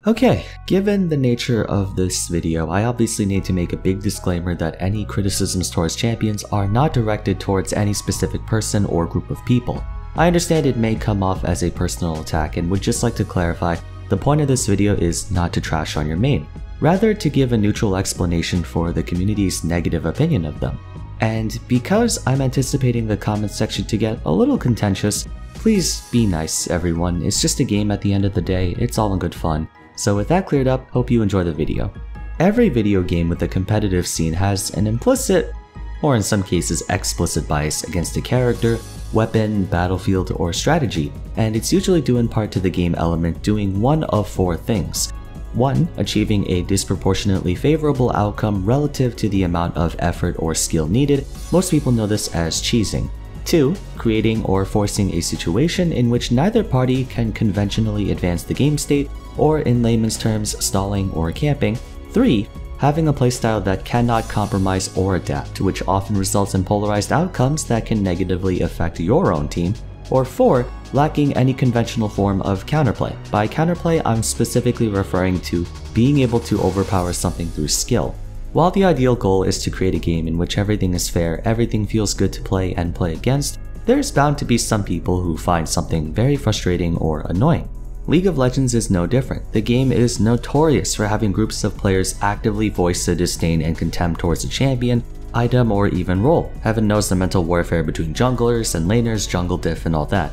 Okay, given the nature of this video, I obviously need to make a big disclaimer that any criticisms towards champions are not directed towards any specific person or group of people. I understand it may come off as a personal attack and would just like to clarify, the point of this video is not to trash on your main, rather to give a neutral explanation for the community's negative opinion of them. And because I'm anticipating the comment section to get a little contentious, please be nice everyone, it's just a game at the end of the day, it's all in good fun. So with that cleared up, hope you enjoy the video. Every video game with a competitive scene has an implicit, or in some cases explicit bias against a character, weapon, battlefield, or strategy, and it's usually due in part to the game element doing one of four things. 1. Achieving a disproportionately favorable outcome relative to the amount of effort or skill needed, most people know this as cheesing. 2. Creating or forcing a situation in which neither party can conventionally advance the game state, or in layman's terms, stalling or camping. 3. Having a playstyle that cannot compromise or adapt, which often results in polarized outcomes that can negatively affect your own team. Or 4. Lacking any conventional form of counterplay. By counterplay, I'm specifically referring to being able to overpower something through skill. While the ideal goal is to create a game in which everything is fair, everything feels good to play and play against, there's bound to be some people who find something very frustrating or annoying. League of Legends is no different. The game is notorious for having groups of players actively voice their disdain and contempt towards a champion, item, or even role. Heaven knows the mental warfare between junglers and laners, jungle diff, and all that.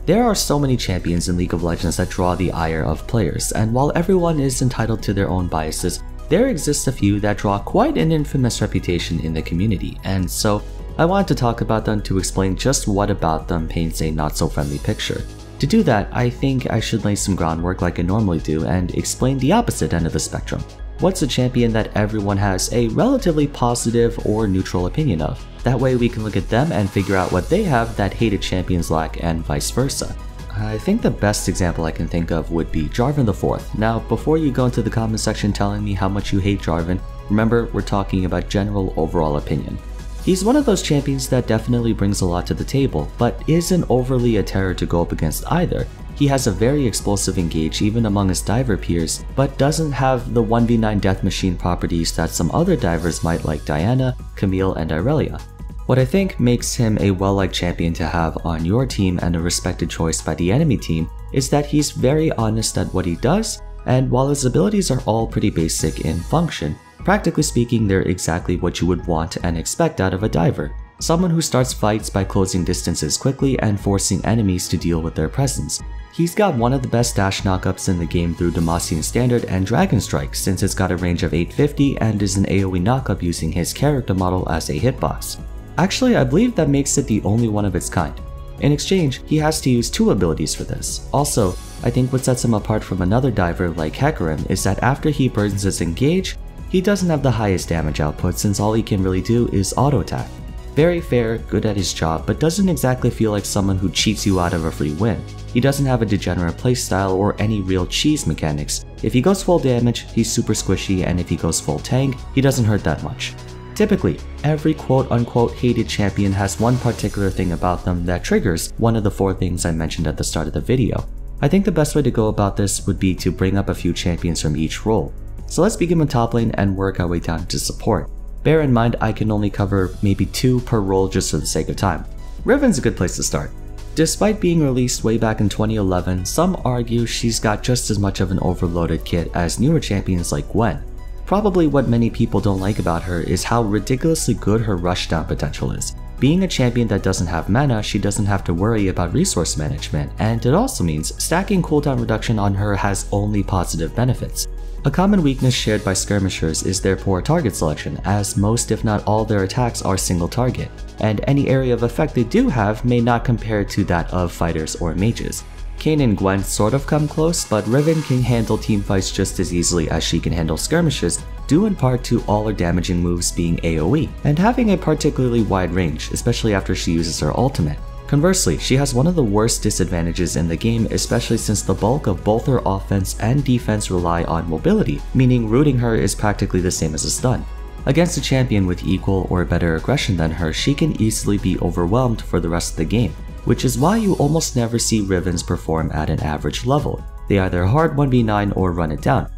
There are so many champions in League of Legends that draw the ire of players, and while everyone is entitled to their own biases, there exists a few that draw quite an infamous reputation in the community, and so I wanted to talk about them to explain just what about them paints a not-so-friendly picture. To do that, I think I should lay some groundwork like I normally do and explain the opposite end of the spectrum. What's a champion that everyone has a relatively positive or neutral opinion of? That way we can look at them and figure out what they have that hated champions lack and vice versa. I think the best example I can think of would be Jarvan IV. Now, before you go into the comment section telling me how much you hate Jarvan, remember we're talking about general overall opinion. He's one of those champions that definitely brings a lot to the table, but isn't overly a terror to go up against either. He has a very explosive engage even among his diver peers, but doesn't have the 1v9 death machine properties that some other divers might like Diana, Camille, and Irelia. What I think makes him a well-liked champion to have on your team and a respected choice by the enemy team is that he's very honest at what he does, and while his abilities are all pretty basic in function, practically speaking they're exactly what you would want and expect out of a diver. Someone who starts fights by closing distances quickly and forcing enemies to deal with their presence. He's got one of the best dash knockups in the game through Demacian Standard and Dragon Strike since it's got a range of 850 and is an AoE knockup using his character model as a hitbox. Actually, I believe that makes it the only one of its kind. In exchange, he has to use 2 abilities for this. Also, I think what sets him apart from another diver like Hecarim is that after he burdens his engage, he doesn't have the highest damage output since all he can really do is auto attack. Very fair, good at his job, but doesn't exactly feel like someone who cheats you out of a free win. He doesn't have a degenerate playstyle or any real cheese mechanics. If he goes full damage, he's super squishy, and if he goes full tank, he doesn't hurt that much. Typically, every quote-unquote hated champion has one particular thing about them that triggers one of the 4 things I mentioned at the start of the video. I think the best way to go about this would be to bring up a few champions from each role. So let's begin with top lane and work our way down to support. Bear in mind I can only cover maybe 2 per role just for the sake of time. Riven's a good place to start. Despite being released way back in 2011, some argue she's got just as much of an overloaded kit as newer champions like Gwen. Probably what many people don't like about her is how ridiculously good her rushdown potential is. Being a champion that doesn't have mana, she doesn't have to worry about resource management, and it also means stacking cooldown reduction on her has only positive benefits. A common weakness shared by skirmishers is their poor target selection, as most if not all their attacks are single target, and any area of effect they do have may not compare to that of fighters or mages. Kayn and Gwen sort of come close, but Riven can handle teamfights just as easily as she can handle skirmishes, due in part to all her damaging moves being AoE, and having a particularly wide range, especially after she uses her ultimate. Conversely, she has one of the worst disadvantages in the game, especially since the bulk of both her offense and defense rely on mobility, meaning rooting her is practically the same as a stun. Against a champion with equal or better aggression than her, she can easily be overwhelmed for the rest of the game, which is why you almost never see Rivens perform at an average level. They either hard 1v9 or run it down.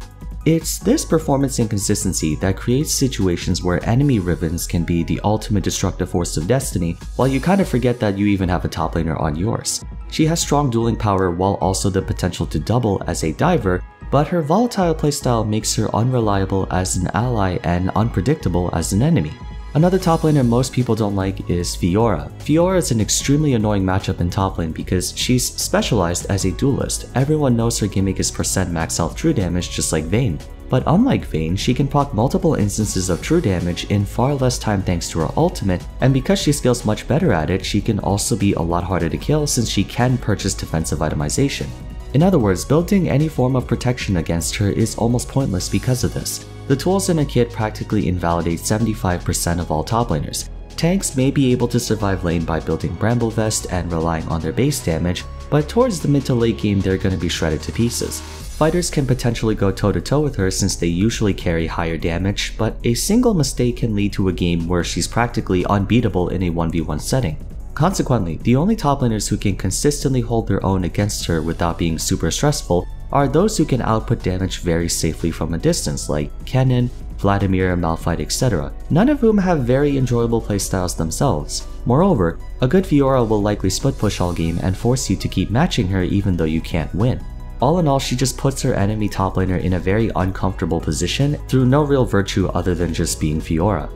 It's this performance inconsistency that creates situations where enemy Rivens can be the ultimate destructive force of destiny, while you kind of forget that you even have a top laner on yours. She has strong dueling power while also the potential to double as a diver, but her volatile playstyle makes her unreliable as an ally and unpredictable as an enemy. Another top laner most people don't like is Fiora. Fiora is an extremely annoying matchup in top lane because she's specialized as a duelist. Everyone knows her gimmick is % max health true damage just like Vayne. But unlike Vayne, she can proc multiple instances of true damage in far less time thanks to her ultimate, and because she scales much better at it, she can also be a lot harder to kill since she can purchase defensive itemization. In other words, building any form of protection against her is almost pointless because of this. The tools in her kit practically invalidate 75% of all top laners. Tanks may be able to survive lane by building Bramble Vest and relying on their base damage, but towards the mid to late game they're going to be shredded to pieces. Fighters can potentially go toe-to-toe with her since they usually carry higher damage, but a single mistake can lead to a game where she's practically unbeatable in a 1v1 setting. Consequently, the only top laners who can consistently hold their own against her without being super stressful are those who can output damage very safely from a distance like Kennen, Vladimir, Malphite, etc., none of whom have very enjoyable playstyles themselves. Moreover, a good Fiora will likely split push all game and force you to keep matching her even though you can't win. All in all, she just puts her enemy top laner in a very uncomfortable position through no real virtue other than just being Fiora.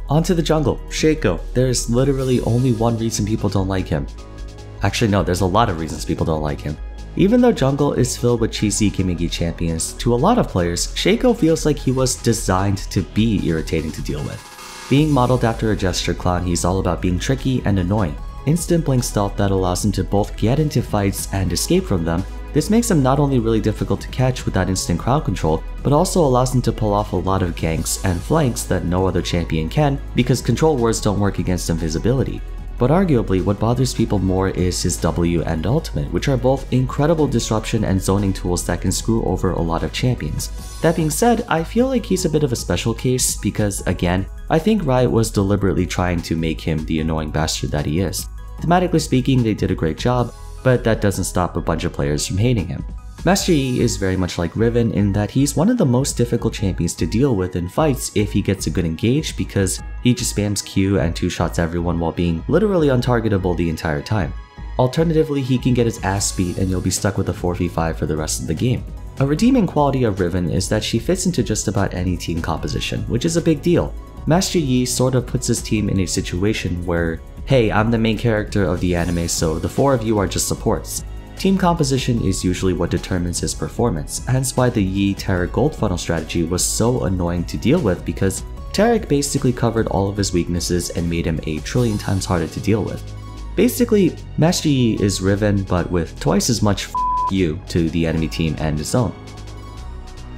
Onto the jungle, Shaco. There's literally only one reason people don't like him. Actually no, there's a lot of reasons people don't like him. Even though jungle is filled with cheesy gimmicky champions, to a lot of players, Shaco feels like he was designed to be irritating to deal with. Being modeled after a gesture clown, he's all about being tricky and annoying. Instant blink stealth that allows him to both get into fights and escape from them. This makes him not only really difficult to catch without instant crowd control, but also allows him to pull off a lot of ganks and flanks that no other champion can because control words don't work against invisibility. But arguably, what bothers people more is his W and ultimate, which are both incredible disruption and zoning tools that can screw over a lot of champions. That being said, I feel like he's a bit of a special case because, again, I think Riot was deliberately trying to make him the annoying bastard that he is. Thematically speaking, they did a great job, but that doesn't stop a bunch of players from hating him. Master Yi is very much like Riven in that he's one of the most difficult champions to deal with in fights if he gets a good engage because he just spams Q and two-shots everyone while being literally untargetable the entire time. Alternatively, he can get his ass beat and you'll be stuck with a 4v5 for the rest of the game. A redeeming quality of Riven is that she fits into just about any team composition, which is a big deal. Master Yi sort of puts his team in a situation where, hey, I'm the main character of the anime, so the four of you are just supports. Team composition is usually what determines his performance, hence why the Yi Taric gold funnel strategy was so annoying to deal with because Taric basically covered all of his weaknesses and made him a trillion times harder to deal with. Basically, Master Yi is Riven but with twice as much you to the enemy team and his own.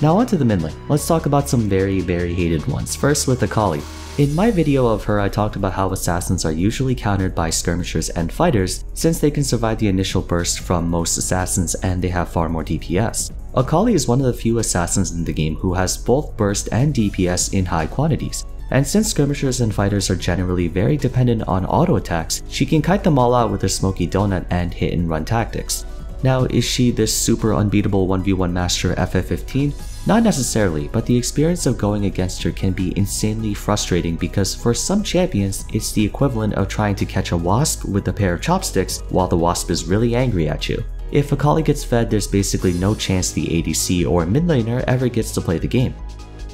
Now onto the mid lane, let's talk about some very hated ones, first with A.K.A. In my video of her, I talked about how assassins are usually countered by skirmishers and fighters since they can survive the initial burst from most assassins and they have far more DPS. A.K.A. is one of the few assassins in the game who has both burst and DPS in high quantities, and since skirmishers and fighters are generally very dependent on auto attacks, she can kite them all out with her smoky donut and hit and run tactics. Now, is she this super unbeatable 1v1 master FF15? Not necessarily, but the experience of going against her can be insanely frustrating because for some champions, it's the equivalent of trying to catch a wasp with a pair of chopsticks while the wasp is really angry at you. If A.K.A. gets fed, there's basically no chance the ADC or mid laner ever gets to play the game.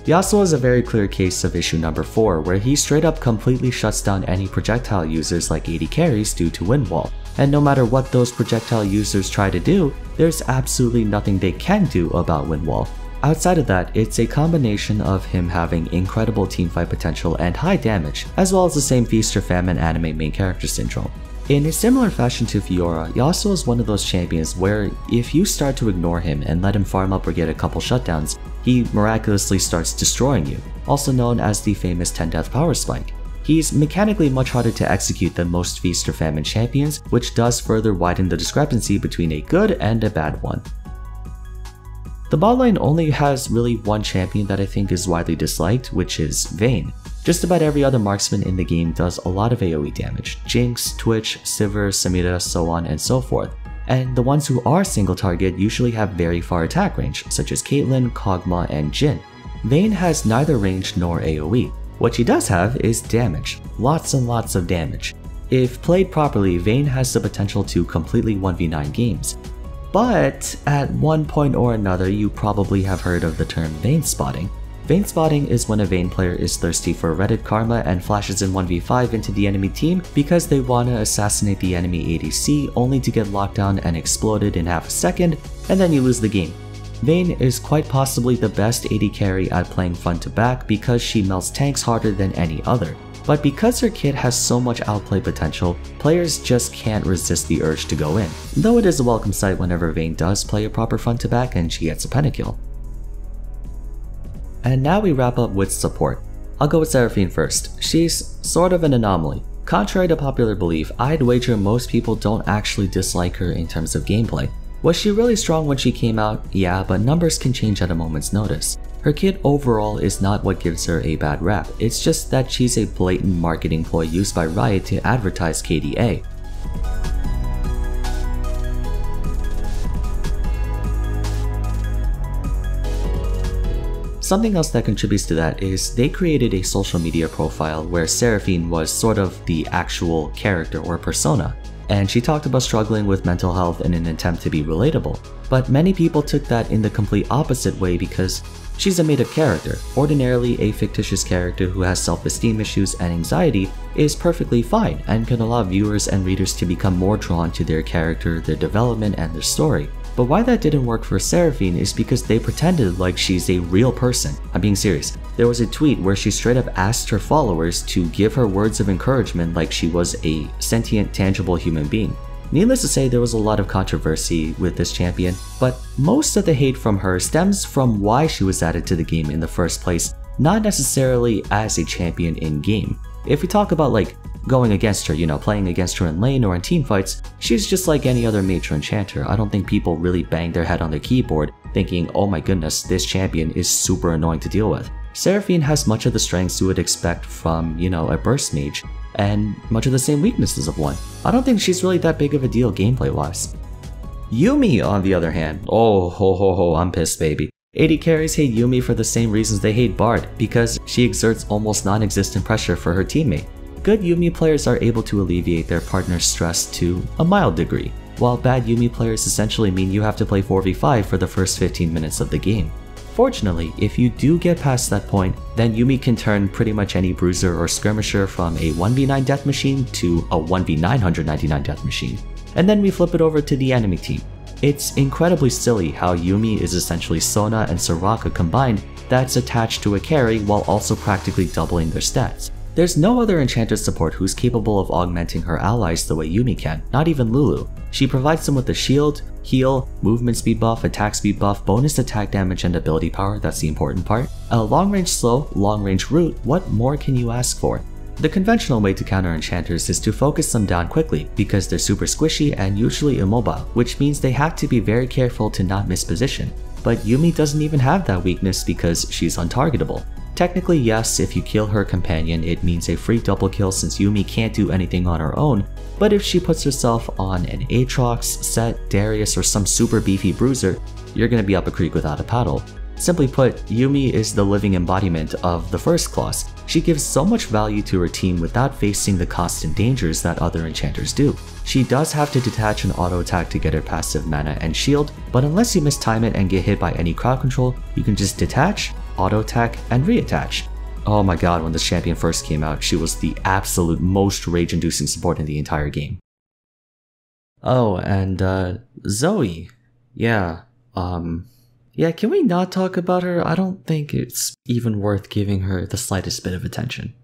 Yasuo is a very clear case of issue number 4, where he straight up completely shuts down any projectile users like AD carries due to wind wall, and no matter what those projectile users try to do, there's absolutely nothing they can do about wind wall. Outside of that, it's a combination of him having incredible teamfight potential and high damage, as well as the same feast or famine anime main character syndrome. In a similar fashion to Fiora, Yasuo is one of those champions where if you start to ignore him and let him farm up or get a couple shutdowns, he miraculously starts destroying you, also known as the famous 10 death power spike. He's mechanically much harder to execute than most feast or famine champions, which does further widen the discrepancy between a good and a bad one. The bot lane only has really one champion that I think is widely disliked, which is Vayne. Just about every other marksman in the game does a lot of AoE damage, Jinx, Twitch, Sivir, Samira, so on and so forth. and the ones who are single target usually have very far attack range, such as Caitlyn, Kog'Maw, and Jhin. Vayne has neither range nor AoE. What she does have is damage. Lots and lots of damage. If played properly, Vayne has the potential to completely 1v9 games. But at one point or another, you probably have heard of the term Vayne spotting. Vayne spotting is when a Vayne player is thirsty for Reddit karma and flashes in 1v5 into the enemy team because they want to assassinate the enemy ADC only to get locked down and exploded in half a second, and then you lose the game. Vayne is quite possibly the best AD carry at playing front to back because she melts tanks harder than any other. But because her kit has so much outplay potential, players just can't resist the urge to go in, though it is a welcome sight whenever Vayne does play a proper front to back and she gets a pentakill. And now we wrap up with support. I'll go with Seraphine first. She's sort of an anomaly. Contrary to popular belief, I'd wager most people don't actually dislike her in terms of gameplay. Was she really strong when she came out? Yeah, but numbers can change at a moment's notice. Her kit overall is not what gives her a bad rap, it's just that she's a blatant marketing ploy used by Riot to advertise KDA. Something else that contributes to that is they created a social media profile where Seraphine was sort of the actual character or persona, and she talked about struggling with mental health in an attempt to be relatable. But many people took that in the complete opposite way because she's a made-up character. Ordinarily, a fictitious character who has self-esteem issues and anxiety is perfectly fine and can allow viewers and readers to become more drawn to their character, their development, and their story. But why that didn't work for Seraphine is because they pretended like she's a real person. I'm being serious. There was a tweet where she straight up asked her followers to give her words of encouragement like she was a sentient, tangible human being. Needless to say, there was a lot of controversy with this champion, but most of the hate from her stems from why she was added to the game in the first place, not necessarily as a champion in-game. If we talk about like going against her, playing against her in lane or in teamfights, she's just like any other mage or enchanter. I don't think people really bang their head on the keyboard thinking, oh my goodness, this champion is super annoying to deal with. Seraphine has much of the strengths you would expect from, a burst mage, and much of the same weaknesses of one. I don't think she's really that big of a deal gameplay wise. Yuumi, on the other hand, oh ho ho ho, I'm pissed baby. AD carries hate Yuumi for the same reasons they hate Bard, because she exerts almost non-existent pressure for her teammate. Good Yuumi players are able to alleviate their partner's stress to a mild degree, while bad Yuumi players essentially mean you have to play 4v5 for the first 15 minutes of the game. Fortunately, if you do get past that point, then Yuumi can turn pretty much any bruiser or skirmisher from a 1v9 death machine to a 1v999 death machine. And then we flip it over to the enemy team. It's incredibly silly how Yuumi is essentially Sona and Soraka combined that's attached to a carry while also practically doubling their stats. There's no other enchanter support who's capable of augmenting her allies the way Yuumi can, not even Lulu. She provides them with a shield, heal, movement speed buff, attack speed buff, bonus attack damage and ability power, that's the important part, a long range slow, long range root, what more can you ask for? The conventional way to counter enchanters is to focus them down quickly because they're super squishy and usually immobile, which means they have to be very careful to not miss position. But Yuumi doesn't even have that weakness because she's untargetable. Technically yes, if you kill her companion it means a free double kill since Yuumi can't do anything on her own, but if she puts herself on an Aatrox, Set, Darius, or some super beefy bruiser, you're gonna be up a creek without a paddle. Simply put, Yuumi is the living embodiment of the first clause. She gives so much value to her team without facing the constant dangers that other enchanters do. She does have to detach an auto attack to get her passive mana and shield, but unless you mistime it and get hit by any crowd control, you can just detach, auto attack, and reattach. Oh my god, when this champion first came out, she was the absolute most rage-inducing support in the entire game. Oh, and Zoe. Yeah, can we not talk about her? I don't think it's even worth giving her the slightest bit of attention.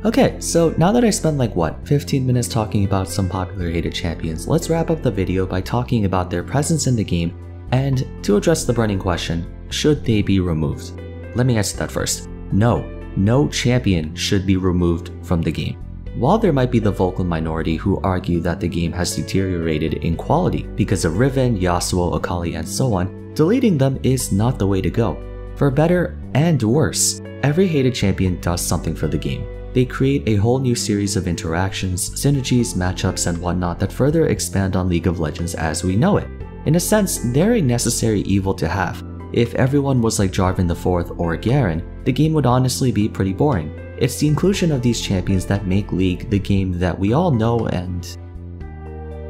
Okay, so now that I spent 15 minutes talking about some popular hated champions, let's wrap up the video by talking about their presence in the game and to address the burning question, should they be removed? Let me answer that first. No champion should be removed from the game. While there might be the vocal minority who argue that the game has deteriorated in quality because of Riven, Yasuo, Akali, and so on, deleting them is not the way to go. For better and worse, every hated champion does something for the game. They create a whole new series of interactions, synergies, matchups, and whatnot that further expand on League of Legends as we know it. In a sense, they're a necessary evil to have. If everyone was like Jarvan IV or Garen, the game would honestly be pretty boring. It's the inclusion of these champions that make League the game that we all know and...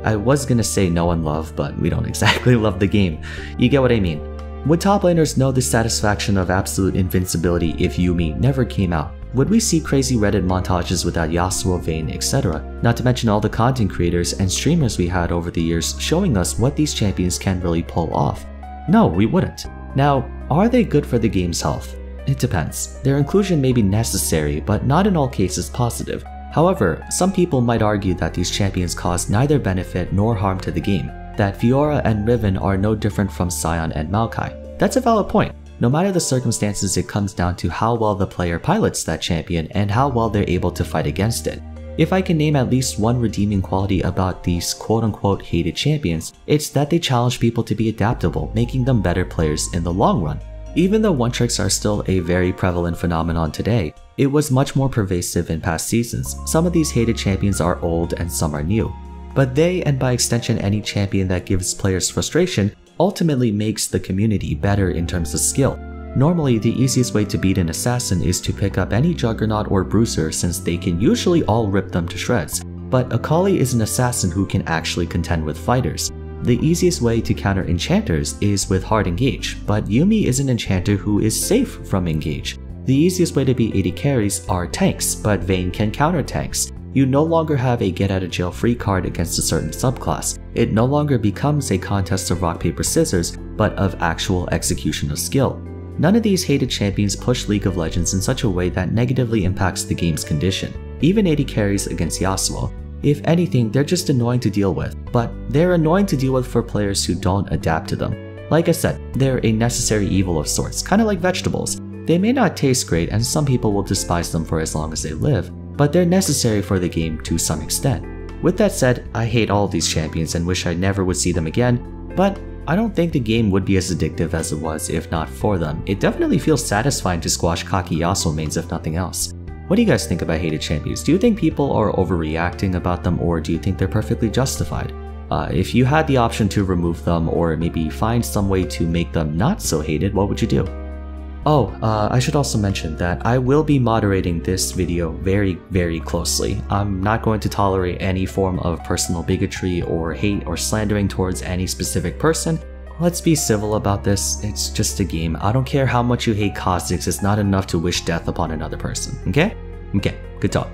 I was gonna say know and love, but we don't exactly love the game. You get what I mean. Would top laners know the satisfaction of absolute invincibility if Yuumi never came out? Would we see crazy Reddit montages without Yasuo, Vayne, etc.? Not to mention all the content creators and streamers we had over the years showing us what these champions can really pull off. No, we wouldn't. Now, are they good for the game's health? It depends. Their inclusion may be necessary, but not in all cases positive. However, some people might argue that these champions cause neither benefit nor harm to the game, that Fiora and Riven are no different from Sion and Maokai. That's a valid point. No matter the circumstances, it comes down to how well the player pilots that champion and how well they're able to fight against it. If I can name at least one redeeming quality about these quote-unquote hated champions, it's that they challenge people to be adaptable, making them better players in the long run. Even though one-tricks are still a very prevalent phenomenon today, it was much more pervasive in past seasons. Some of these hated champions are old and some are new. But they, and by extension any champion that gives players frustration, ultimately makes the community better in terms of skill. Normally, the easiest way to beat an assassin is to pick up any Juggernaut or Bruiser since they can usually all rip them to shreds. But A.K.A. is an assassin who can actually contend with fighters. The easiest way to counter enchanters is with hard engage, but Yuumi is an enchanter who is safe from engage. The easiest way to beat AD carries are tanks, but Vayne can counter tanks. You no longer have a get out of jail free card against a certain subclass. It no longer becomes a contest of rock paper scissors, but of actual execution of skill. None of these hated champions push League of Legends in such a way that negatively impacts the game's condition. Even AD carries against Yasuo. If anything, they're just annoying to deal with, but they're annoying to deal with for players who don't adapt to them. Like I said, they're a necessary evil of sorts, kinda like vegetables. They may not taste great and some people will despise them for as long as they live, but they're necessary for the game to some extent. With that said, I hate all of these champions and wish I never would see them again, but I don't think the game would be as addictive as it was if not for them. It definitely feels satisfying to squash cocky Yasuo mains if nothing else. What do you guys think about hated champions? Do you think people are overreacting about them or do you think they're perfectly justified? If you had the option to remove them or maybe find some way to make them not so hated, what would you do? Oh, I should also mention that I will be moderating this video very closely. I'm not going to tolerate any form of personal bigotry or hate or slandering towards any specific person. Let's be civil about this, it's just a game. I don't care how much you hate caustics, it's not enough to wish death upon another person, okay? Okay, good talk.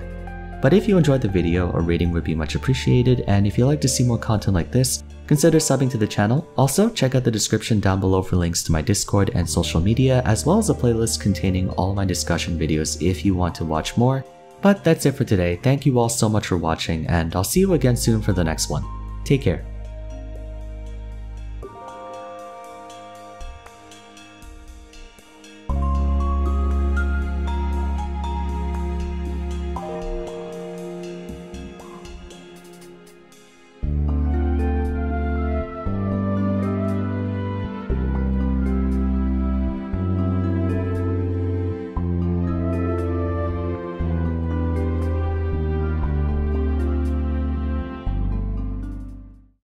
But if you enjoyed the video, a rating would be much appreciated, and if you'd like to see more content like this, consider subbing to the channel. Also, check out the description down below for links to my Discord and social media, as well as a playlist containing all my discussion videos if you want to watch more. But that's it for today, thank you all so much for watching, and I'll see you again soon for the next one. Take care.